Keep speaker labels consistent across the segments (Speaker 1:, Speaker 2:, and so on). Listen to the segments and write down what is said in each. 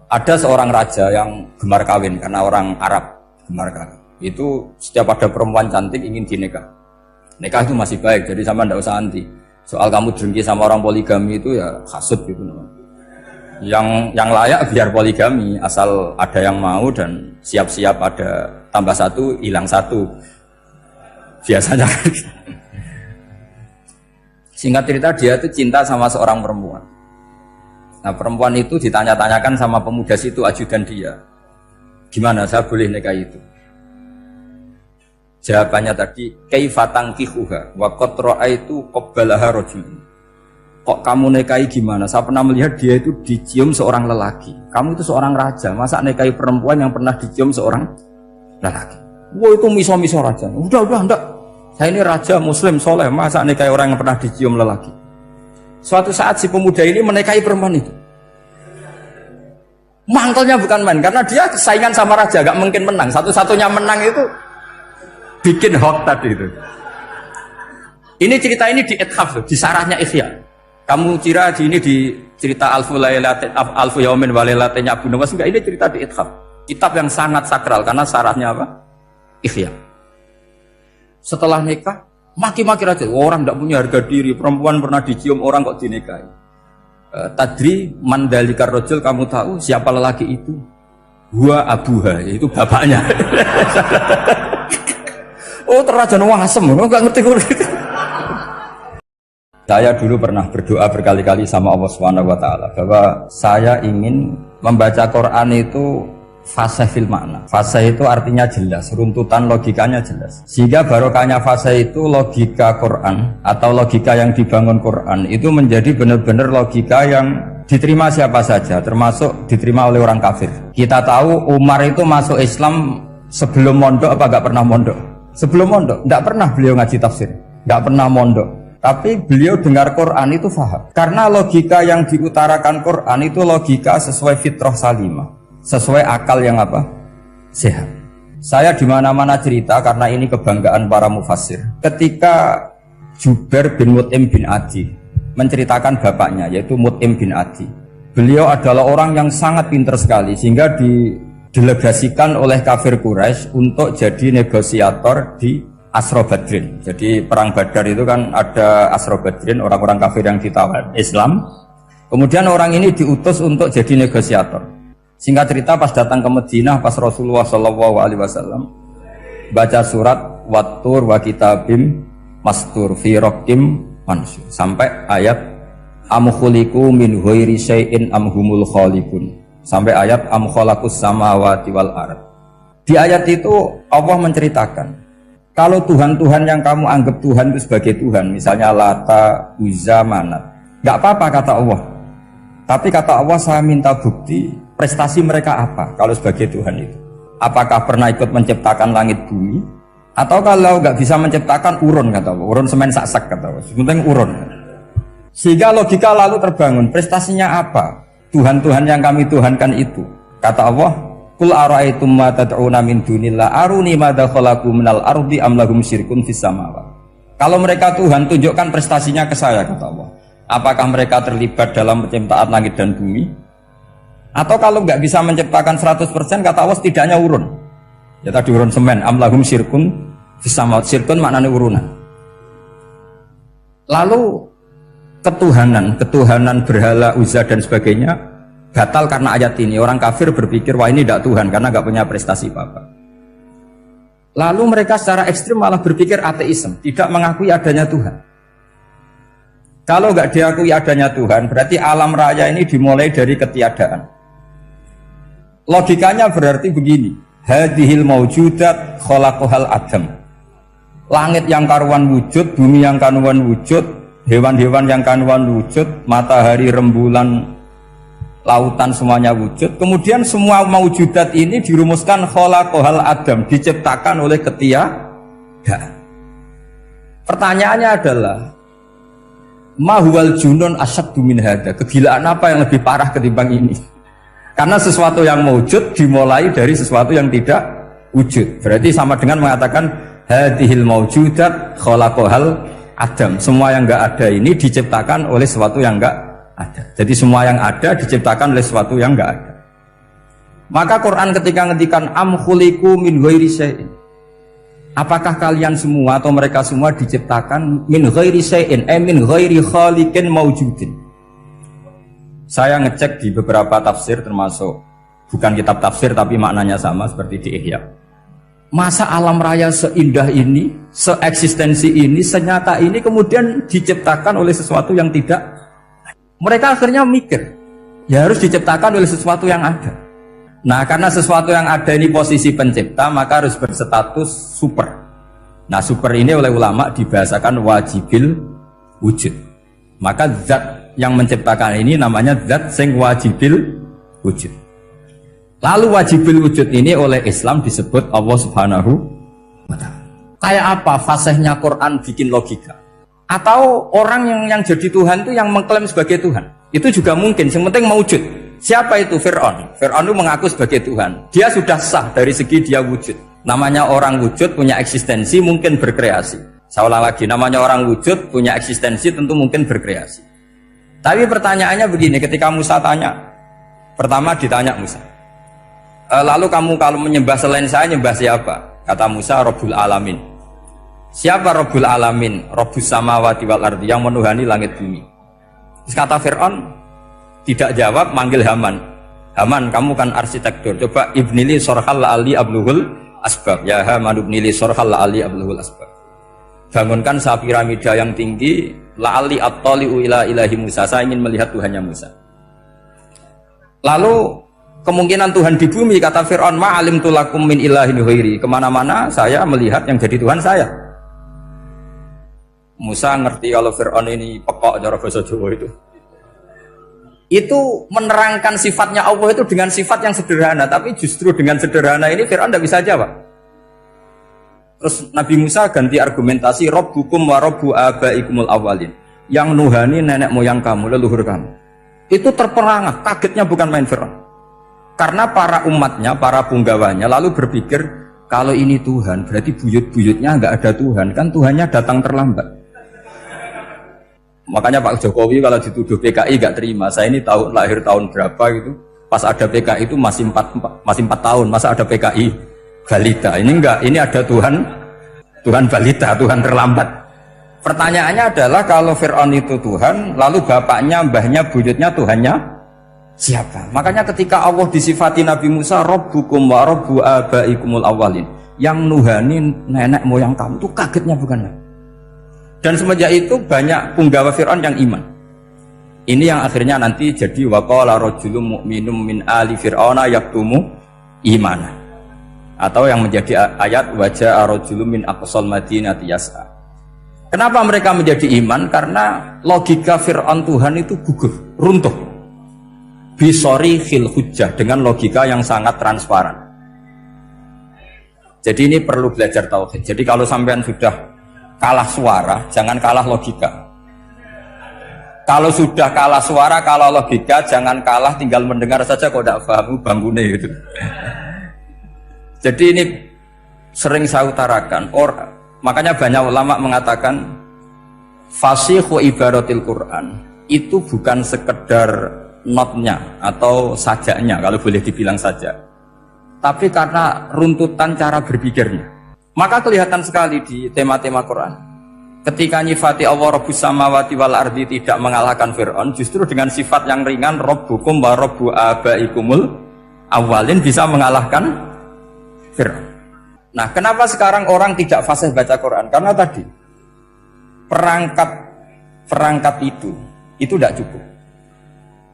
Speaker 1: Ada seorang raja yang gemar kawin karena orang Arab gemar kawin. Itu setiap ada perempuan cantik ingin dinikah. Nikah itu masih baik, jadi sama ndak usah anti. Soal kamu dengki sama orang poligami itu ya hasud gitu. Yang layak biar poligami, asal ada yang mau dan siap-siap ada tambah satu, hilang satu. Biasanya. Singkat cerita dia itu cinta sama seorang perempuan. Nah perempuan itu ditanya-tanyakan sama pemuda situ ajudan dia, gimana saya boleh nikah itu? Jawabannya tadi, kaifatang kihuha wa qad ra'aitu qabbalaha rajulun. Kok kamu nikahi gimana? Saya pernah melihat dia itu dicium seorang lelaki. Kamu itu seorang raja, masa nikahi perempuan yang pernah dicium seorang lelaki? Wah itu miso-miso raja. Udah enggak. Saya ini raja muslim soleh, masa nikahi orang yang pernah dicium lelaki? Suatu saat si pemuda ini menikahi perempuan itu. Mangkelnya bukan main, karena dia saingan sama raja, gak mungkin menang. Satu-satunya menang itu bikin hoax tadi itu. Ini cerita ini di Ithaf, di sarahnya Ihya. Kamu kira ini di cerita Alfu Yaumin wa Lailatin Abu Nawas, enggak, ini cerita di Ithaf. Kitab yang sangat sakral karena sarahnya apa? Ihya. Setelah nikah maki-maki raja, orang tidak punya harga diri, perempuan pernah dicium orang kok dinikahi. Tadri mandalikar rojul, kamu tahu siapa lelaki itu? Gua abuha, yaitu bapaknya. Oh terrajan wasem, nggak ngerti gue. Saya dulu pernah berdoa berkali-kali sama Allah Subhanahu Wa Taala bahwa saya ingin membaca Quran itu fasih fil makna. Fasih itu artinya jelas, runtutan logikanya jelas. Sehingga barokahnya fasih itu logika Quran atau logika yang dibangun Quran itu menjadi benar-benar logika yang diterima siapa saja, termasuk diterima oleh orang kafir. Kita tahu Umar itu masuk Islam sebelum mondok apa gak pernah mondok? Sebelum mondok, tidak pernah beliau ngaji tafsir, tidak pernah mondok. Tapi beliau dengar Quran itu faham. Karena logika yang diutarakan Quran itu logika sesuai fitrah salimah. Sesuai akal yang apa? Sehat. Saya di mana-mana cerita karena ini kebanggaan para mufassir. Ketika Jubair bin Mut'im bin Adi menceritakan bapaknya yaitu Mut'im bin Adi. Beliau adalah orang yang sangat pintar sekali sehingga didelegasikan oleh kafir Quraisy untuk jadi negosiator di Asra Badrin. Jadi perang Badar itu kan ada Asra Badrin, orang-orang kafir yang ditawar Islam. Kemudian orang ini diutus untuk jadi negosiator. Singkat cerita pas datang ke Madinah pas Rasulullah SAW baca surat Wattur wa kitabim mastur fi raqim mansur sampai ayat am khuliqu min ghairi syai'in am humul khaliqun sampai ayat am khalaqus samawati wal ard. Di ayat itu Allah menceritakan kalau Tuhan-Tuhan yang kamu anggap Tuhan itu sebagai Tuhan, misalnya Lata, Uzza, Manat, gak apa-apa kata Allah. Tapi kata Allah saya minta bukti prestasi mereka apa kalau sebagai Tuhan itu. Apakah pernah ikut menciptakan langit bumi? Atau kalau nggak bisa menciptakan urun kata Allah, urun semen sak-sak kata Allah, penting urun. Sehingga logika lalu terbangun, prestasinya apa? Tuhan-Tuhan yang kami tuhankan itu. Kata Allah, Qul ara'aytum ma tad'una min dunillah aruni madza khalaqu minal ardi am lahum syirkun fis samawati. Kalau mereka Tuhan, tunjukkan prestasinya ke saya kata Allah. Apakah mereka terlibat dalam penciptaan langit dan bumi? Atau kalau nggak bisa menciptakan 100% kata Allah setidaknya urun. Ya tadi urun semen, amlahum syirkun fis samawati, syirkun maknanya urunan. Lalu ketuhanan berhala Uzza dan sebagainya batal karena ayat ini. Orang kafir berpikir wah ini tidak Tuhan karena nggak punya prestasi apa-apa. Lalu mereka secara ekstrim malah berpikir ateisme, tidak mengakui adanya Tuhan. Kalau nggak diakui adanya Tuhan, berarti alam raya ini dimulai dari ketiadaan. Logikanya berarti begini, hadhil maujudat khalaqahal adam. Langit yang karuan wujud, bumi yang karuan wujud, hewan-hewan yang karuan wujud, matahari, rembulan, lautan semuanya wujud. Kemudian semua maujudat ini dirumuskan khalaqahal adam, diciptakan oleh ketiadaan. Pertanyaannya adalah mahwal junun asyaddu min hadza, kegilaan apa yang lebih parah ketimbang ini? Karena sesuatu yang wujud dimulai dari sesuatu yang tidak wujud. Berarti sama dengan mengatakan hadhil maujudat khalaqahal adam. Semua yang enggak ada ini diciptakan oleh sesuatu yang enggak ada. Jadi semua yang ada diciptakan oleh sesuatu yang enggak ada. Maka Quran ketika ngendikan am khuliqu min ghairi syai'in, apakah kalian semua atau mereka semua diciptakan min ghairi syai'in, min ghairi khaliqin maujudin. Saya ngecek di beberapa tafsir, termasuk bukan kitab tafsir tapi maknanya sama seperti di Ihya. Masa alam raya seindah ini, seeksistensi ini, senyata ini kemudian diciptakan oleh sesuatu yang tidak. Mereka akhirnya mikir, ya harus diciptakan oleh sesuatu yang ada. Nah, karena sesuatu yang ada ini posisi pencipta, maka harus berstatus super. Nah, super ini oleh ulama dibahasakan wajibil wujud. Maka zat yang menciptakan ini namanya zat sing wajibil wujud. Lalu wajibil wujud ini oleh Islam disebut Allah Subhanahu wa ta'ala. Kayak apa fasihnya Quran bikin logika? Atau orang yang jadi Tuhan itu yang mengklaim sebagai Tuhan? Itu juga mungkin, yang penting mewujud. Siapa itu? Fir'aun. Fir'aun itu mengaku sebagai Tuhan. Dia sudah sah dari segi dia wujud. Namanya orang wujud punya eksistensi, mungkin berkreasi. Saya ulang lagi, namanya orang wujud punya eksistensi, tentu mungkin berkreasi. Tapi pertanyaannya begini, ketika Musa tanya, pertama ditanya Musa, lalu kamu kalau menyembah selain saya, nyembah siapa? Kata Musa, Rabbul Alamin. Siapa Rabbul Alamin? Rabbus samawati wal ardi, yang menuhani langit bumi. Terus kata Fir'aun, tidak jawab, manggil Haman. Haman, kamu kan arsitektur, coba ibnili sorhal la'ali abluhul asbab. Ya Haman ibnili sorhal la'ali abluhul asbab. Bangunkan sebuah piramida yang tinggi, la'ali attali'u ila ilahi Musa, saya ingin melihat Tuhannya Musa. Lalu kemungkinan Tuhan di bumi, kata Fir'aun, ma'alim tulakum min ilahin ghairi, kemana-mana saya melihat yang jadi Tuhan saya. Musa ngerti kalau Fir'aun ini pekok cara bahasa Jawa itu menerangkan sifatnya Allah itu dengan sifat yang sederhana, tapi justru dengan sederhana ini Fir'aun tidak bisa jawab. Terus Nabi Musa ganti argumentasi, Rabbukum wa Rabbu abaikumul awalin, yang nuhani nenek moyang kamu, leluhur kamu. Itu terperangah, kagetnya bukan main Fir'aun. Karena para umatnya, para punggawanya lalu berpikir, kalau ini Tuhan berarti buyut-buyutnya nggak ada Tuhan, kan Tuhannya datang terlambat. Makanya Pak Jokowi kalau dituduh PKI nggak terima. Saya ini lahir tahun berapa gitu, pas ada PKI itu masih 4 tahun, masa ada PKI balita? Ini enggak, ini ada Tuhan balita, Tuhan terlambat. Pertanyaannya adalah kalau Fir'aun itu Tuhan, lalu bapaknya, mbahnya, buyutnya Tuhannya siapa? Makanya ketika Allah disifati Nabi Musa, Rabbukum wa Rabbu abaikumul awalin, yang nuhani nenek moyang kamu, itu kagetnya bukan? Dan semenjak itu banyak punggawa Fir'aun yang iman. Ini yang akhirnya nanti jadi waqala rajulun mu'minum min ali fir'auna yaktumu imana, atau yang menjadi ayat wajah rajulun min aqsal madinati yas'a. Kenapa mereka menjadi iman? Karena logika Fir'aun Tuhan itu gugur, runtuh. Bisori khil hujjah, dengan logika yang sangat transparan. Jadi ini perlu belajar tauhid. Jadi kalau sampean sudah kalah suara, jangan kalah logika. Kalau sudah kalah suara, kalah logika, jangan kalah tinggal mendengar saja kok tidak paham bangunnya gitu. Jadi ini sering saya utarakan, makanya banyak ulama mengatakan fasihu ibaratil Quran itu bukan sekedar notnya atau sajaknya, kalau boleh dibilang saja, tapi karena runtutan cara berpikirnya. Maka kelihatan sekali di tema-tema Quran. Ketika nyifati Allah Rabbus samawati wal ardi tidak mengalahkan Fir'aun, justru dengan sifat yang ringan Rabbukum wa Rabbu abaikumul awalin bisa mengalahkan Fir'aun. Nah, kenapa sekarang orang tidak fasih baca Quran? Karena tadi perangkat itu tidak cukup.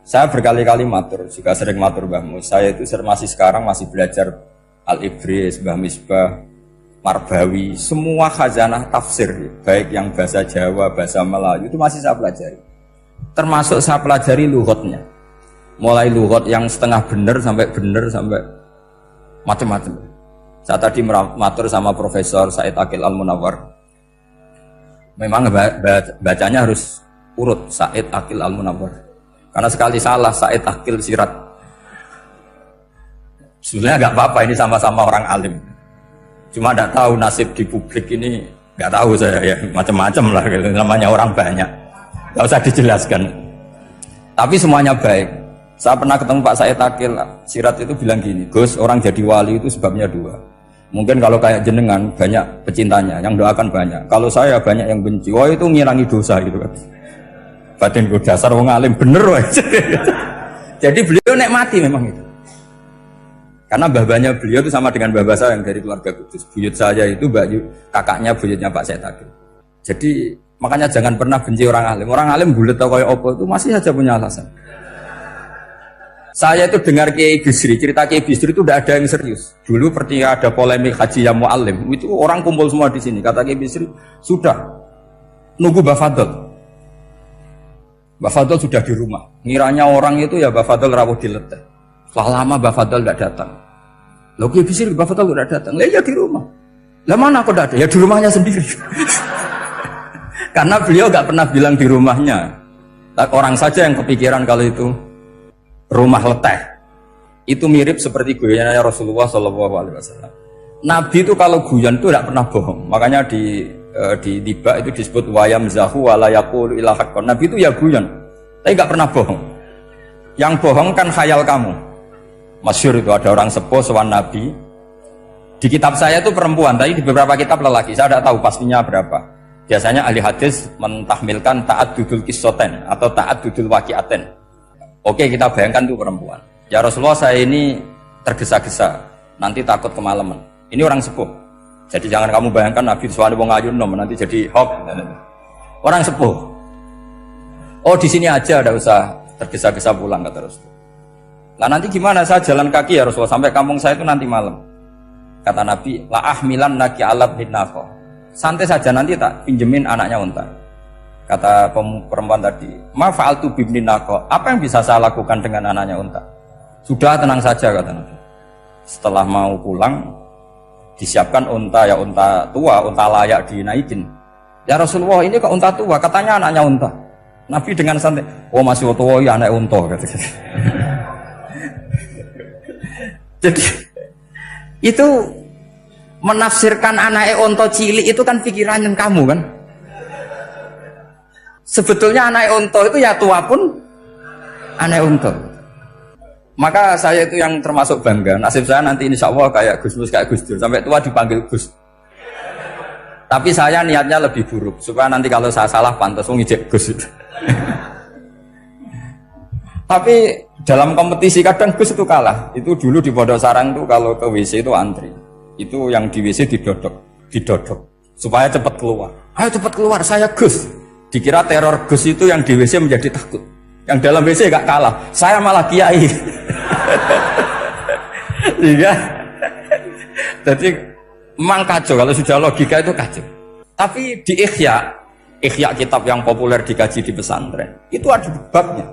Speaker 1: Saya berkali-kali matur, juga sering matur Mbah Mus. Saya itu sekarang masih belajar Al-Ibris, Mbah Misbah, Marbawi, semua khazanah tafsir, baik yang bahasa Jawa, bahasa Melayu, itu masih saya pelajari. Termasuk saya pelajari lughatnya. Mulai lughat yang setengah benar sampai macam-macam. Saya tadi matur sama Profesor Said Aqil Al-Munawwar. Memang bacanya harus urut, Said Aqil Al-Munawwar. Karena sekali salah, Said Aqil Sirat. Sebenarnya nggak apa-apa, ini sama-sama orang alim. Cuma tidak tahu nasib di publik ini, nggak tahu saya ya, macam-macam lah, gitu. Namanya orang banyak, nggak usah dijelaskan. Tapi semuanya baik. Saya pernah ketemu Pak Said Akil Sirat itu bilang gini, Gus, orang jadi wali itu sebabnya dua. Mungkin kalau kayak jenengan banyak pecintanya, yang doakan banyak. Kalau saya banyak yang benci, wah itu ngilangi dosa gitu kan. Batin gue dasar wong alim bener wah. Jadi beliau nikmati memang itu. Karena babanya beliau itu sama dengan babah saya yang dari keluarga Kudus. Buyut saya itu kakaknya buyutnya Pak Said Akil. Jadi makanya jangan pernah benci orang alim. Orang alim bulet atau kayak opo itu masih saja punya alasan. Saya itu dengar Kiai Bisri, cerita Kiai Bisri itu tidak ada yang serius. Dulu ketika ada polemik haji yang mu'alim, itu orang kumpul semua di sini. Kata Kiai Bisri, sudah nunggu Mbah Fadl. Mbah Fadl sudah di rumah. Ngiranya orang itu ya Mbah Fadl rawuh dileteh. Setelah lama Mbah Fadl tidak datang. Loh Kiai Bisri, Mbah Fadl tidak datang. Lah ya di rumah. Lah mana kok tidak ada? Ya di rumahnya sendiri. Karena beliau nggak pernah bilang di rumahnya. Orang saja yang kepikiran kalau itu rumah leteh. Itu mirip seperti guyonannya Rasulullah SAW. Nabi itu kalau guyon itu tidak pernah bohong. Makanya di tiba itu disebut wayam zahu wala yaqulu illa haqqan. Nabi itu ya guyon, tapi nggak pernah bohong. Yang bohong kan khayal kamu. Masyhur itu ada orang sepuh sowan Nabi. Di kitab saya itu perempuan, tapi di beberapa kitab lelaki. Saya tidak tahu pastinya berapa. Biasanya ahli hadis mentahmilkan taat dudul kisoten atau taat dudul waqiaten. Oke, kita bayangkan itu perempuan. Ya Rasulullah, saya ini tergesa-gesa, nanti takut kemalaman. Ini orang sepuh. Jadi jangan kamu bayangkan Nabi soalnya wong ayu nom nanti jadi hok. Orang sepuh. Oh, di sini aja, ada usah tergesa-gesa pulang kata Rasulullah. Nah nanti gimana, saya jalan kaki ya Rasulullah sampai kampung saya itu nanti malam. Kata Nabi, la ahmilan naki alab hinafo. Santai saja, nanti tak pinjemin anaknya unta. Kata perempuan tadi, ma fa'altu bibnin naqo. Apa yang bisa saya lakukan dengan anaknya unta? Sudah, tenang saja kata Nabi. Setelah mau pulang, disiapkan unta, ya unta tua, unta layak dinaikin. Ya Rasulullah, ini kok unta tua? Katanya anaknya unta. Nabi dengan santai, oh masih tua ya anak unta kata. Jadi itu menafsirkan anaknya unta cilik itu kan pikiran kamu kan. Sebetulnya anak unta itu ya tua pun anak unta. Maka saya itu yang termasuk bangga. Nasib saya nanti insya Allah kayak Gus Mus, kayak Gus Dur. Sampai tua dipanggil Gus. Tapi saya niatnya lebih buruk. Supaya nanti kalau saya salah pantas ngijek Gus itu. Tapi dalam kompetisi kadang Gus itu kalah. Itu dulu di Pondok Sarang itu kalau ke WC itu antri. Itu yang di WC didodok. Supaya cepat keluar. Ayo cepat keluar, saya Gus. Dikira teror Gus itu yang di WC menjadi takut. Yang dalam WC gak kalah. Saya malah kiai. Iya. Jadi memang kacau. Kalau sudah logika itu kacau. Tapi di Ihya kitab yang populer dikaji di pesantren, itu ada babnya.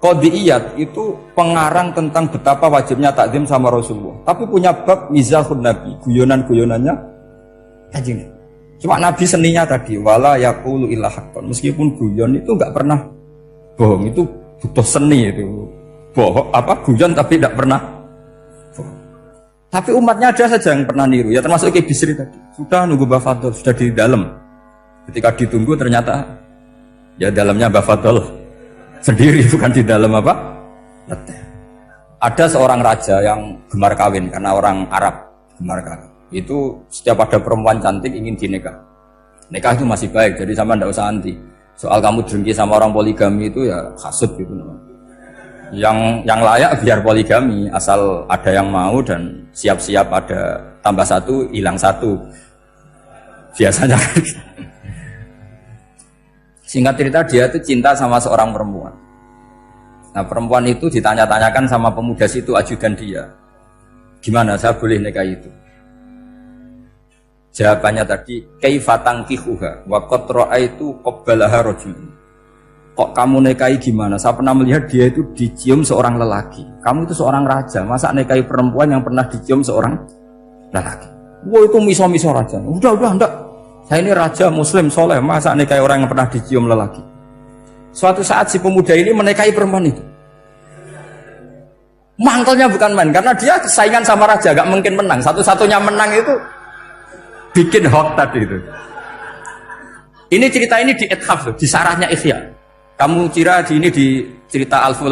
Speaker 1: Qadiyat itu pengarang tentang betapa wajibnya takdim sama Rasulullah. Tapi punya bab mizahun Nabi, guyonan-guyonannya Kanjeng. Cuma Nabi seninya tadi wala yaqulu illa haqqan. Meskipun guyon itu enggak pernah bohong, itu butuh seni itu. Bohong apa guyon tapi tidak pernah bohong. Tapi umatnya ada saja yang pernah niru, ya termasuk Kiai Bisri tadi. Sudah nunggu Mbah Fadl, sudah di dalam. Ketika ditunggu ternyata ya dalamnya Mbah Fadl sendiri, bukan di dalam apa? Leteh. Ada seorang raja yang gemar kawin karena orang Arab gemar kawin. Itu setiap ada perempuan cantik ingin dinikah. Nikah itu masih baik, jadi sama ndak usah anti. Soal kamu dengki sama orang poligami itu ya hasud gitu namanya. Yang layak biar poligami, asal ada yang mau dan siap-siap ada tambah satu, hilang satu. Biasanya. Singkat cerita dia itu cinta sama seorang perempuan. Nah perempuan itu ditanya-tanyakan sama pemuda situ ajudan dia. Gimana saya boleh nikah itu? Jawabannya tadi, kaifa tankihuha wa qad ra'aitu qabbalaha rajul. Kok kamu nikahi gimana? Saya pernah melihat dia itu dicium seorang lelaki. Kamu itu seorang raja, masa nikahi perempuan yang pernah dicium seorang lelaki? Wah itu miso-miso raja. Udah enggak. Saya ini raja muslim soleh, masa nikahi orang yang pernah dicium lelaki? Suatu saat si pemuda ini menikahi perempuan itu. Mangkelnya bukan main, karena dia saingan sama raja, gak mungkin menang. Satu-satunya menang itu bikin hoax tadi itu. Ini cerita ini di ithaf, di sarahnya Ihya. Kamu kira di ini di cerita Alfu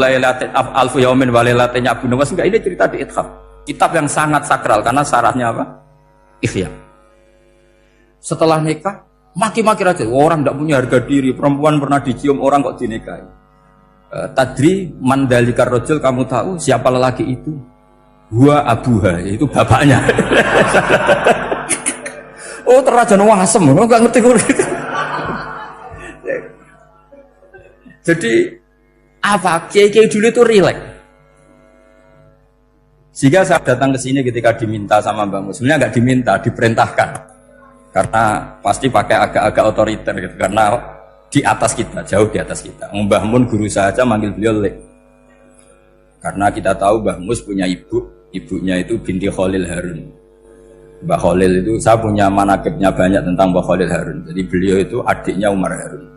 Speaker 1: Yaumin wa Lailatin Abu Nawas, enggak, ini cerita di Ithaf. Kitab yang sangat sakral karena syaratnya apa? Ikhya. Setelah nikah, maki-maki raja. Orang tidak punya harga diri, perempuan pernah dicium orang kok dinikahi. Tadri mandalikar rojul, kamu tahu siapa lelaki itu? Gua abuha, itu bapaknya. Oh, terajan wasem, enggak ngerti gitu. Jadi apa? Kiai-kiai dulu itu rileks. Sehingga saya datang ke sini ketika diminta sama Mbak Mus. Sebenarnya nggak diminta, diperintahkan. Karena pasti pakai agak-agak otoriter gitu. Karena di atas kita, jauh di atas kita. Mbah Mun guru saya aja manggil beliau Lek. Karena kita tahu Mbah Mus punya ibu, ibunya itu binti Khalil Harun. Mbah Khalil itu, saya punya manakibnya banyak tentang Mbah Khalil Harun. Jadi beliau itu adiknya Umar Harun.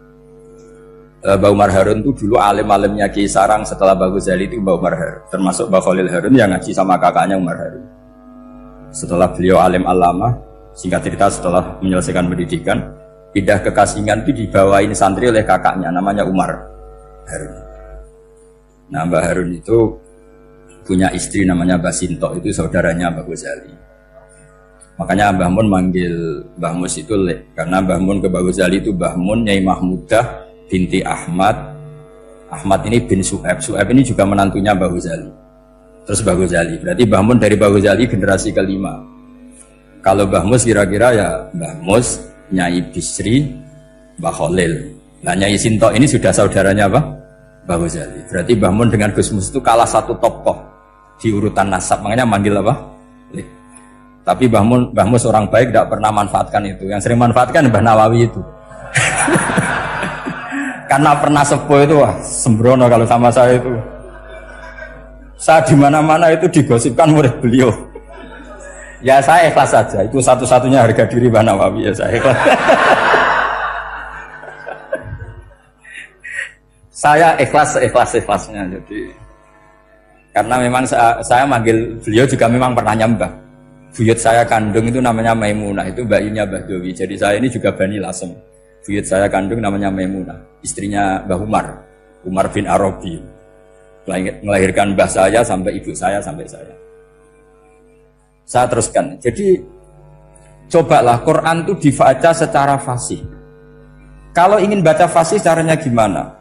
Speaker 1: Mbah Umar Harun itu dulu alim-alimnya Ki Sarang, setelah Mbah Ghazali itu Mbah Umar Harun. Termasuk Mbah Khalil Harun yang ngaji sama kakaknya Umar Harun. Setelah beliau alim alama, singkat cerita setelah menyelesaikan pendidikan, pindah ke Kasingan itu dibawain santri oleh kakaknya, namanya Umar Harun. Nah, Mbah Harun itu punya istri namanya Mbah Sinto, itu saudaranya Mbah Ghazali. Makanya Mbah Mun manggil Mbah Mus itu Lek, karena Mbah Mun ke Mbah Ghazali itu Mbah Mun Nyai Mahmudah binti Ahmad. Ahmad ini bin Su'aib. Su'aib ini juga menantunya Mbah Ghazali. Terus Mbah Ghazali, berarti Mbah Mun dari Mbah Ghazali generasi kelima. Kalau Mbah Mus kira-kira ya Mbah Mus, Nyai Bisri, Mbah Khalil. Nah, Nyai Sinto ini sudah saudaranya apa? Mbah Ghazali. Berarti Mbah Mun dengan Gus Mus itu kalah satu tokoh di urutan nasab. Makanya manggil apa? Lek. Tapi Mbah Mus orang baik, tidak pernah manfaatkan itu. Yang sering manfaatkan Mbah Nawawi itu. Karena pernah sepuh itu, wah sembrono kalau sama saya itu. Saya di mana-mana itu digosipkan murid beliau. Ya saya ikhlas saja. Itu satu-satunya harga diri Mbah Nawawi, ya saya ikhlas. Saya ikhlasnya. Jadi karena memang saya manggil beliau juga memang pernah nyembah. Buyut saya kandung itu namanya Maimunah, itu mbaknya Mbah Dowi. Jadi saya ini juga Bani Lasem. Buyut saya kandung namanya Maimunah, istrinya Mbah Umar bin Arabi. Melahirkan mbah saya sampai ibu saya sampai saya. Saya teruskan. Jadi cobalah Quran itu dibaca secara fasih. Kalau ingin baca fasih caranya gimana?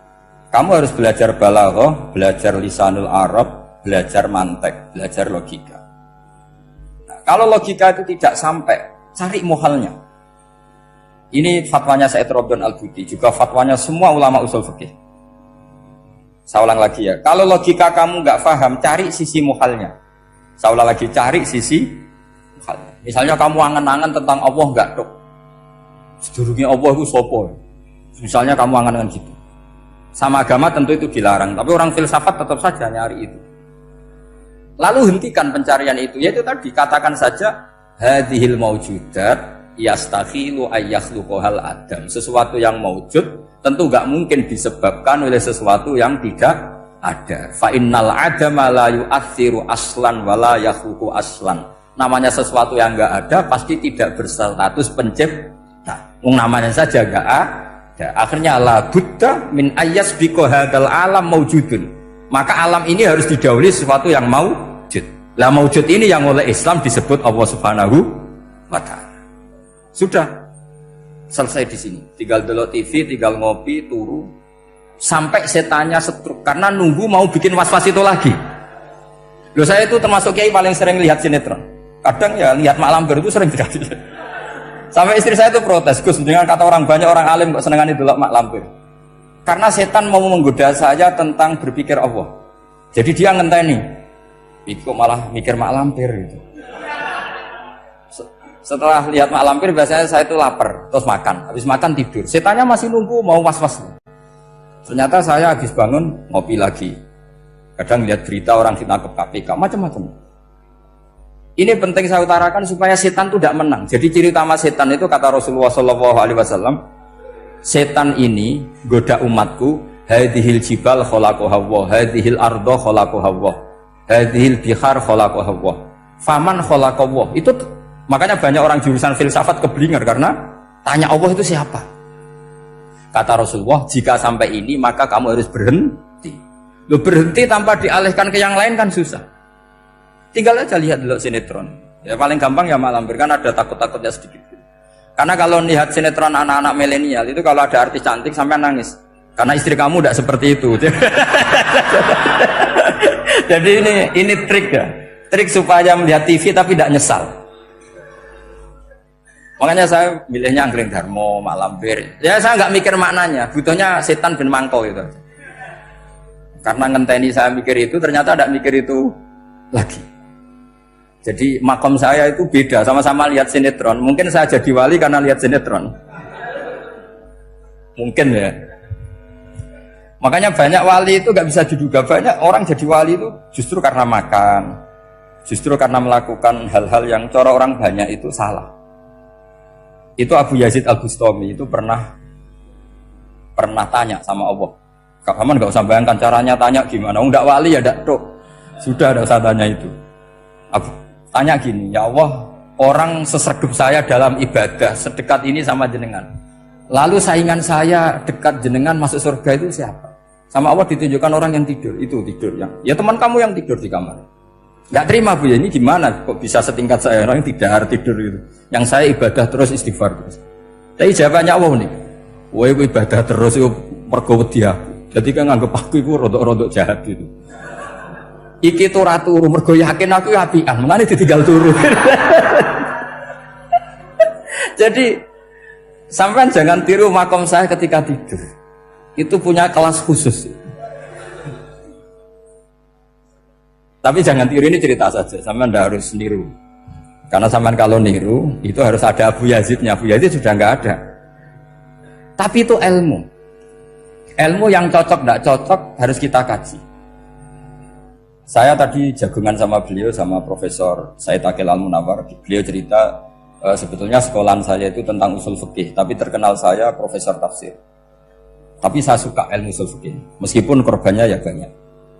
Speaker 1: Kamu harus belajar balaghah, belajar lisanul Arab, belajar mantek, belajar logika. Nah, kalau logika itu tidak sampai, cari muhalnya. Ini fatwanya Said Robdon Al-Budi, juga fatwanya semua ulama usul fikih. Saya ulang lagi ya, kalau logika kamu nggak paham, cari sisi muhalnya. Saya ulang lagi, cari sisi muhalnya. Misalnya kamu angan-angan tentang Allah nggak dok, sedurungnya Allah itu sopo. Misalnya kamu angan-angan gitu. Sama agama tentu itu dilarang, tapi orang filsafat tetap saja nyari itu. Lalu hentikan pencarian itu, yaitu tadi katakan saja hadhil maujudat yastakhilu ayyakhluqahal adam. Sesuatu yang maujud tentu enggak mungkin disebabkan oleh sesuatu yang tidak ada. Fa innal adama la yu'athiru aslan wa la yakhluqu aslan. Namanya sesuatu yang enggak ada pasti tidak berstatus pencipta. Namanya saja enggak ada. Akhirnya la budda min ayyasbiqa hadzal alam maujudun. Maka alam ini harus didahului sesuatu yang maujud. Lah maujud ini yang oleh Islam disebut Allah Subhanahu wa taala. Sudah selesai di sini. Tinggal delok TV, tinggal ngopi, turu sampai setannya setruk karena nunggu mau bikin was-was itu lagi. Loh, saya itu termasuk kiai paling sering lihat sinetron. Kadang ya lihat Mak Lampir itu sering tidak. Sampai istri saya itu protes, Gus, dengan kata orang banyak orang alim kok senengan itu Mak Lampir. Karena setan mau menggoda saya tentang berpikir Allah. Jadi dia ngenteni. Itu malah mikir Mak Lampir gitu. Setelah lihat Mak Lampir biasanya saya itu lapar, terus makan. Habis makan tidur. Setannya masih nunggu mau was-was. Ternyata saya habis bangun ngopi lagi. Kadang lihat berita orang ditangkap KPK, macam-macam. Ini penting saya utarakan supaya setan itu tidak menang. Jadi ciri utama setan itu kata Rasulullah SAW, setan ini goda umatku, hadhil jibal khalaqaha Allah, hadhil ardo khalaqaha Allah, hadhil bihar khalaqaha Allah. Faman khalaqaha Allah. Itu makanya banyak orang jurusan filsafat keblinger karena tanya Allah itu siapa. Kata Rasulullah, jika sampai ini maka kamu harus berhenti. Lo berhenti tanpa dialihkan ke yang lain kan susah. Tinggal aja lihat dulu sinetron. Ya paling gampang ya Mak Lampir, kan ada takut-takutnya sedikit. Karena kalau lihat sinetron anak-anak milenial itu kalau ada artis cantik sampai nangis. Karena istri kamu tidak seperti itu. Jadi ini trik ya. Trik supaya melihat TV tapi tidak nyesal. Makanya saya milihnya Angling Darmo, Mak Lampir. Ya saya nggak mikir maknanya, butuhnya setan bin mangkol itu. Karena ngenteni saya mikir itu, ternyata tidak mikir itu lagi. Jadi makom saya itu beda, sama-sama lihat sinetron. Mungkin saya jadi wali karena lihat sinetron. Mungkin ya. Makanya banyak wali itu nggak bisa diduga. Banyak orang jadi wali itu justru karena makan, justru karena melakukan hal-hal yang cara orang banyak itu salah. Itu Abu Yazid Al-Bustami itu pernah tanya sama Allah. Kamu nggak usah bayangkan caranya tanya gimana. Nggak wali ya nggak tuh. Sudah nggak usah tanya itu. Tanya gini, ya Allah, orang sesregup saya dalam ibadah sedekat ini sama jenengan. Lalu saingan saya dekat jenengan masuk surga itu siapa? Sama Allah ditunjukkan orang yang tidur, itu tidur yang. Ya teman kamu yang tidur di kamar. Nggak terima Bu ya, ini gimana? Kok bisa setingkat saya orang yang tidak tidur itu? Yang saya ibadah terus istighfar terus. Tapi jawabannya Allah nih, wah ibadah terus itu mergo wedi aku. Jadi kan nganggep aku itu rodok-rodok jahat gitu. Iki ora turu mergo yakin aku apian, mengane ditinggal turu. Jadi sampean jangan tiru makom saya ketika tidur. Itu punya kelas khusus. Tapi jangan tiru, ini cerita saja, sampean ndak harus niru. Karena sampean kalau niru itu harus ada Abu Yazidnya. Abu Yazid sudah nggak ada. Tapi itu ilmu. Ilmu yang cocok ndak cocok harus kita kaji. Saya tadi jagungan sama beliau, sama Profesor Said Akil Al-Munawar. Beliau cerita sebetulnya sekolahan saya itu tentang usul fikih, tapi terkenal saya Profesor Tafsir. Tapi saya suka ilmu usul fikih, meskipun korbannya ya banyak.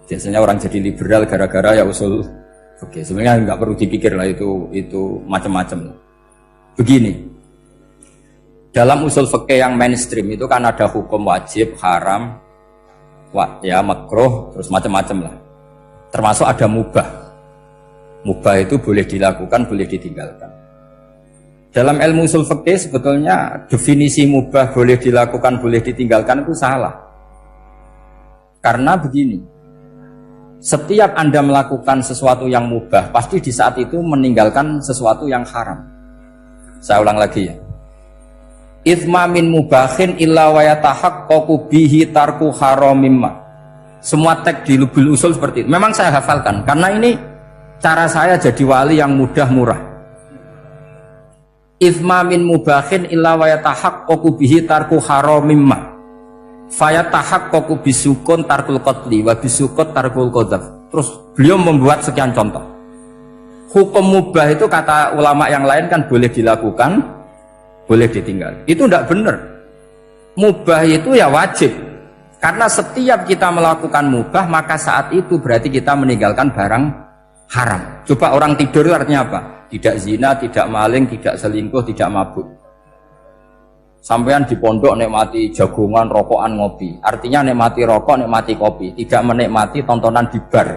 Speaker 1: Biasanya orang jadi liberal gara-gara ya usul fikih. Sebenarnya nggak perlu dipikir lah itu macam-macam. Begini, dalam usul fikih yang mainstream itu kan ada hukum wajib, haram, ya makruh, terus macam-macam lah. Termasuk ada mubah. Mubah itu boleh dilakukan, boleh ditinggalkan. Dalam ilmu usul fikih sebetulnya definisi mubah boleh dilakukan, boleh ditinggalkan itu salah. Karena begini, setiap Anda melakukan sesuatu yang mubah, pasti di saat itu meninggalkan sesuatu yang haram. Saya ulang lagi ya. Itsma min mubahin illa wa yatahaqqaqu bihi tarku haramimma. Semua teks di Lubul Usul seperti itu. Memang saya hafalkan karena ini cara saya jadi wali yang mudah murah. Itsma min mubahin illa wa yatahaqqaqu bihi tarku haramimma. Fayatahaqqaqu bisukun tarkul qatli wa bisukut tarkul qadzaf. Terus beliau membuat sekian contoh. Hukum mubah itu kata ulama yang lain kan boleh dilakukan, boleh ditinggal. Itu tidak benar. Mubah itu ya wajib. Karena setiap kita melakukan mubah, maka saat itu berarti kita meninggalkan barang haram. Coba orang tidur itu artinya apa? Tidak zina, tidak maling, tidak selingkuh, tidak mabuk. Sampean di pondok nikmati jagungan, rokokan, ngopi. Artinya nikmati rokok, nikmati kopi. Tidak menikmati tontonan di bar.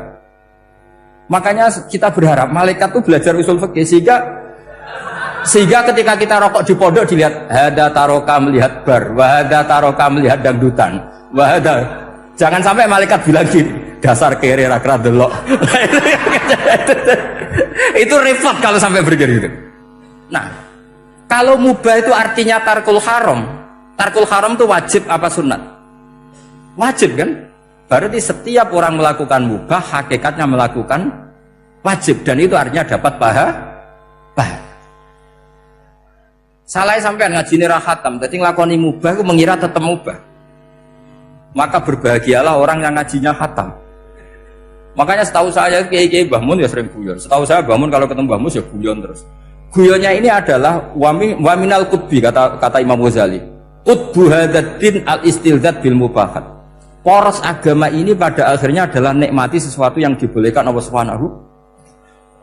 Speaker 1: Makanya kita berharap malaikat itu belajar usul fikih sehingga ketika kita rokok di pondok dilihat hada taroka melihat bar, wahada taroka melihat dangdutan. Wahada, jangan sampai malaikat bilang gini, dasar kere rakra delok. Itu repot kalau sampai berpikir gitu. Nah, kalau mubah itu artinya tarkul haram. Tarkul haram itu wajib apa sunat? Wajib kan? Berarti setiap orang melakukan mubah hakikatnya melakukan wajib, dan itu artinya dapat pahala. Salah sampean ngaji ra khatam, dadi nglakoni mubah itu mengira tetap mubah. Maka berbahagialah orang yang ngajinya khatam. Makanya setahu saya kiai-kiai Mbah Mun ya sering guyon. Setahu saya Mbah Mun kalau ketemu Mbah Mun ya guyon terus. Guyonnya ini adalah waminal qutbi kata Imam Ghazali. Qutbu hadzal al-istilzat bil mubahat. Poros agama ini pada akhirnya adalah nikmati sesuatu yang dibolehkan Allah Subhanahu.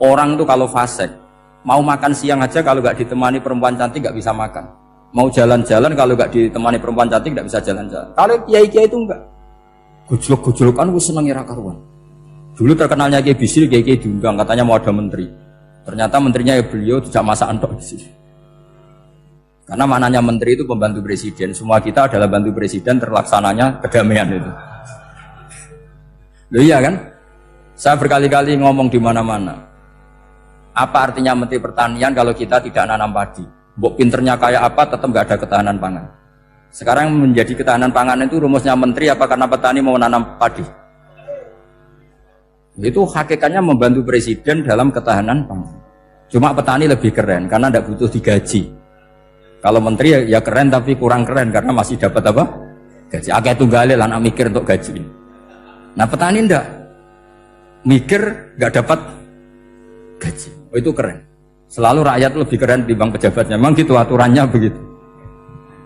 Speaker 1: Orang itu kalau fasik mau makan siang aja kalau nggak ditemani perempuan cantik nggak bisa makan. Mau jalan-jalan kalau nggak ditemani perempuan cantik nggak bisa jalan-jalan. Kalau kiai-kiai itu enggak. Gojlok-gojlokan gue seneng ira karuan. Dulu terkenalnya Kiai Bisri, Kiai diundang katanya mau ada menteri. Ternyata menterinya ya beliau tidak masak antok di sini. Karena maknanya menteri itu pembantu presiden. Semua kita adalah bantu presiden terlaksananya kedamaian itu. Loh iya kan? Saya berkali-kali ngomong di mana-mana. Apa artinya menteri pertanian kalau kita tidak nanam padi? Mbok pinternya kayak apa tetap nggak ada ketahanan pangan. Sekarang menjadi ketahanan pangan itu rumusnya menteri apa karena petani mau nanam padi? Itu hakikatnya membantu presiden dalam ketahanan pangan. Cuma petani lebih keren karena tidak butuh digaji. Kalau menteri ya keren tapi kurang keren karena masih dapat apa? Gaji. Akeh tunggale lan mikir untuk gaji. Nah petani ndak mikir nggak dapat gaji. Oh itu keren. Selalu rakyat lebih keren dibanding pejabatnya. Memang gitu aturannya begitu.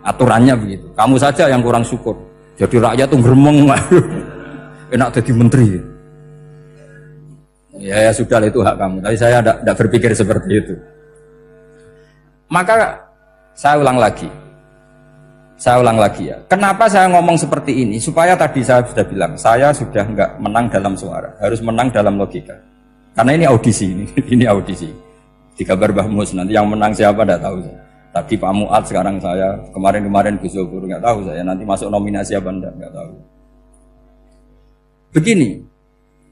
Speaker 1: Aturannya begitu. Kamu saja yang kurang syukur. Jadi rakyat tuh gremeng. Enak jadi menteri. Ya sudah itu hak kamu. Tapi saya tidak berpikir seperti itu. Maka saya ulang lagi. Ya. Kenapa saya ngomong seperti ini? Supaya tadi saya sudah bilang, saya sudah nggak menang dalam suara, harus menang dalam logika. Karena ini audisi, ini audisi. Di kabar Mbah Mus, nanti yang menang siapa tidak tahu saya. Tadi Pak Muat, sekarang saya, kemarin Gus Zobur nggak tahu saya. Nanti masuk nominasi apa nggak tahu. Begini,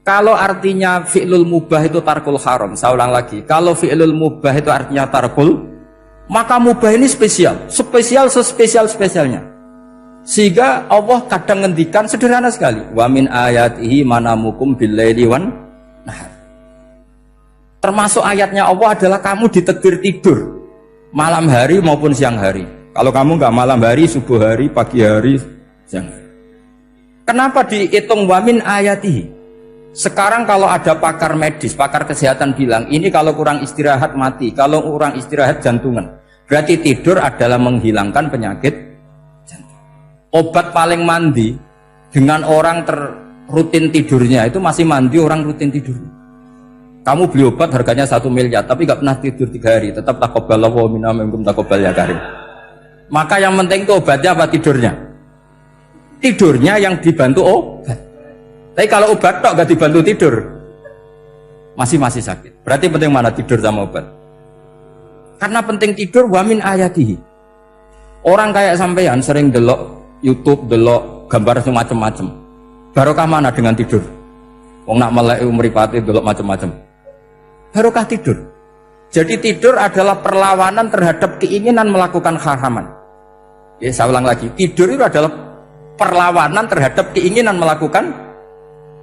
Speaker 1: kalau artinya fi'lul mubah itu tarkul haram, saya ulang lagi. Kalau fi'lul mubah itu artinya tarkul, maka mubah ini spesial sespesialnya. Sehingga Allah kadang ngendikan sederhana sekali. Wa min ayatihi manamukum billaili wan nahar. Termasuk ayatnya Allah adalah kamu ditegur tidur malam hari maupun siang hari. Kalau kamu nggak malam hari, subuh hari, pagi hari, siang hari. Kenapa dihitung wamin ayatihi? Sekarang kalau ada pakar medis, pakar kesehatan bilang ini kalau kurang istirahat mati, kalau kurang istirahat jantungan. Berarti tidur adalah menghilangkan penyakit jantung. Obat paling mandi dengan orang rutin tidurnya itu masih mandi orang rutin tidurnya. Kamu beli obat harganya 1 miliar tapi gak pernah tidur 3 hari, tetap taqabbalallahu minna minkum taqabbal ya karim. Maka yang penting itu obatnya apa tidurnya? Tidurnya yang dibantu obat. Tapi kalau obat tok gak dibantu tidur, masih sakit. Berarti penting mana tidur sama obat? Karena penting tidur wamin ayatihi. Orang kayak sampean sering delok YouTube, delok gambar semacam-macam. Barokah mana dengan tidur? Wong nak melek mripate delok macam-macam. Barokah tidur. Jadi tidur adalah perlawanan terhadap keinginan melakukan haraman. Ya, saya ulang lagi, tidur itu adalah perlawanan terhadap keinginan melakukan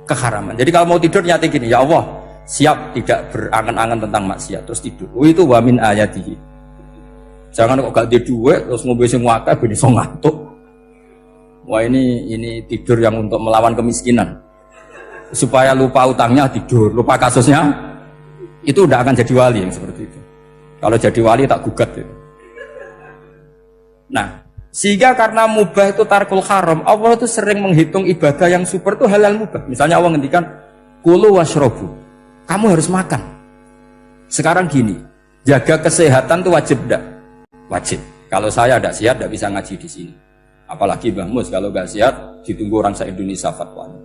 Speaker 1: keharaman. Jadi kalau mau tidur nyati gini, ya Allah, siap tidak berangan-angan tentang maksiat terus tidur. Oh itu wamin ayatihi. Jangan kok gak di duit terus ngombe sing akeh ben iso ngantuk. Wah ini tidur yang untuk melawan kemiskinan. Supaya lupa utangnya tidur, lupa kasusnya. Itu udah akan jadi wali yang seperti itu. Kalau jadi wali tak gugat itu. Nah, sehingga karena mubah itu tarkul haram, Allah itu sering menghitung ibadah yang super itu halal mubah. Misalnya Allah ngendikan kulu washrobu, kamu harus makan. Sekarang gini, jaga kesehatan itu wajib enggak? Wajib. Kalau saya tidak sehat tidak bisa ngaji di sini. Apalagi Mbah Mus kalau nggak sehat ditunggu orang se-Indonesia fatwanya.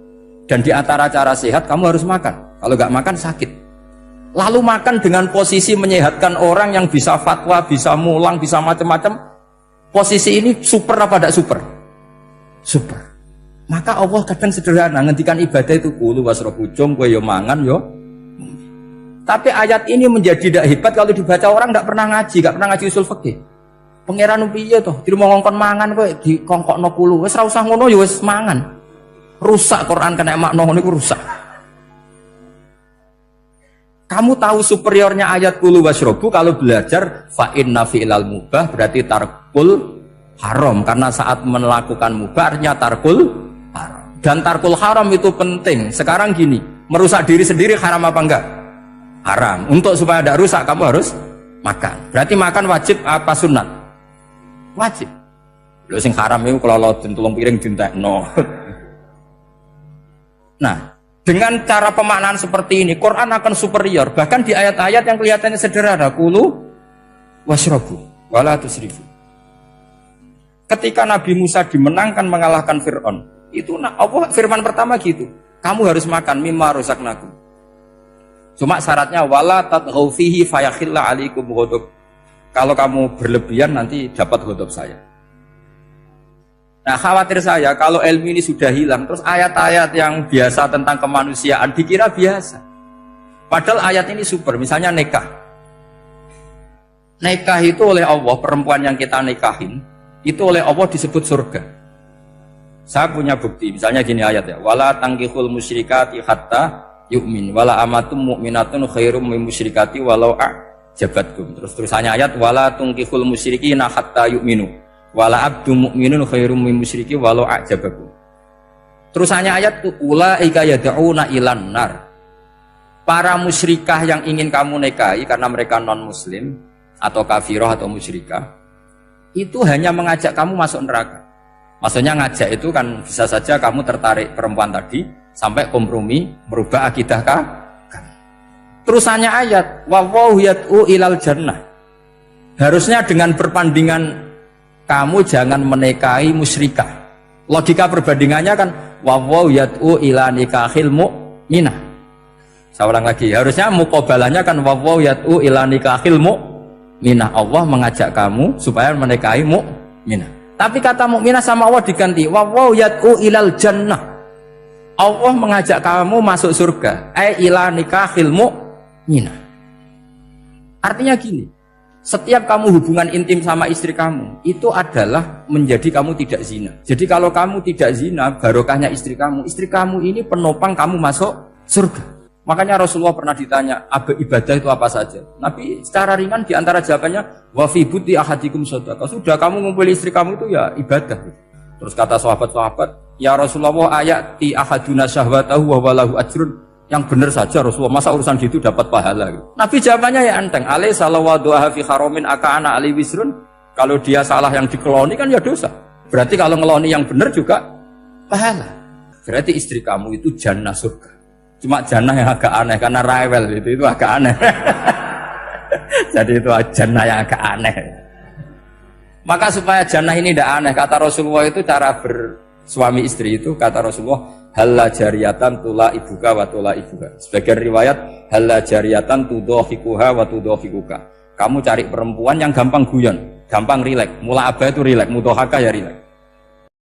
Speaker 1: Dan di antara cara sehat kamu harus makan. Kalau nggak makan sakit. Lalu makan dengan posisi menyehatkan orang yang bisa fatwa, bisa mulang, bisa macam-macam. Posisi ini super apa tidak super? Super. Maka Allah kadang sederhana ngendikan ibadah itu kulu wasrobu jom kowe yo mangan yo. Tapi ayat ini menjadi tidak hebat kalau dibaca orang tidak pernah ngaji usul fikih. Pangeran piye to? Dirimo ngongkon mangan kowe dikongkokno kulu. Wis ora usah ngono ya wis mangan. Rusak Quran kena makna niku rusak. Kamu tahu superiornya ayat kulu wasrobu kalau belajar fa inna fi'lal mubah berarti tarkul haram karena saat melakukan mubah artinya tarkul haram. Dan tarkul haram itu penting. Sekarang gini, merusak diri sendiri haram apa enggak? Haram. Untuk supaya tidak rusak kamu harus makan. Berarti makan wajib apa sunat? Wajib. Lho sing haram itu kalau tulung piring dintekno. Nah, dengan cara pemaknaan seperti ini, Quran akan superior. Bahkan di ayat-ayat yang kelihatannya sederhana, kulu washrobu, wala tusrifu. Ketika Nabi Musa dimenangkan mengalahkan Fir'aun, itu Allah firman pertama gitu, kamu harus makan mimma razaqnakum. Cuma syaratnya wala tatghaw fihi fayakhilla alaikum ghadab. Kalau kamu berlebihan nanti dapat ghadab saya. Nah, khawatir saya kalau ilmu ini sudah hilang, terus ayat-ayat yang biasa tentang kemanusiaan dikira biasa. Padahal ayat ini super, misalnya nikah. Nikah itu oleh Allah, perempuan yang kita nikahin, itu oleh Allah disebut surga. Saya punya bukti, misalnya gini ayat ya, wala tangkihul musyrikati hatta yu'min, wala amatum mu'minatun khairum min musyrikati walau a'jabatkum. Terusannya ayat, wala tangkihul musyrikina hatta yu'minu, wala abdu mu'minun khairum min musyriki walau a'jabakum. Terusannya ayat itu, ulaika yad'una ilan nar. Para musyrikah yang ingin kamu nikahi karena mereka non muslim atau kafirah atau musyrikah, itu hanya mengajak kamu masuk neraka. Maksudnya ngajak itu kan bisa saja kamu tertarik perempuan tadi sampai kompromi merubah akidah kamu. Terusannya ayat wallahu yad'u ilal jannah. Harusnya dengan perbandingan kamu jangan menikahi musyrikah. Logika perbandingannya kan wallahu yad'u ila nikahil mu'minah. Saya ulang lagi, harusnya muqabalahnya kan wallahu yad'u ila nikahil mu'minah. Allah mengajak kamu supaya menikahi mu'minah. Tapi kata mukminah sama Allah diganti wallahu yad'u ilal jannah. Allah mengajak kamu masuk surga. Ila nikahil mu'minah. Artinya gini, setiap kamu hubungan intim sama istri kamu itu adalah menjadi kamu tidak zina. Jadi kalau kamu tidak zina, barokahnya istri kamu ini penopang kamu masuk surga. Makanya Rasulullah pernah ditanya, ibadah itu apa saja? Nabi secara ringan diantara jawabannya, wa fi buti ahadikum shadaqah. Sudah kamu ngumpul istri kamu itu ya ibadah. Terus kata sahabat-sahabat, ya Rasulullah ayati ahaduna syahwatahu wa walahu ajrun. Yang benar saja Rasulullah, masa urusan gitu dapat pahala? Nabi jawabannya ya enteng, alai salawadu'aha fi haramin aka'ana ali wisrun. Kalau dia salah yang dikeloni kan ya dosa. Berarti kalau ngeloni yang benar juga pahala. Berarti istri kamu itu jannah surga. Cuma jannah yang agak aneh karena rewel itu agak aneh. Jadi itu jannah yang agak aneh. Maka supaya jannah ini tidak aneh, kata Rasulullah itu cara bersuami istri itu, kata Rasulullah, halla jariyatan tula ibuka wa tula ibuka. Sebagian riwayat halla jariyatan tudhahikuha wa tudhahikuka. Kamu cari perempuan yang gampang guyon, gampang rileks. Mula abah itu rileks, mudhahaka ya rileks.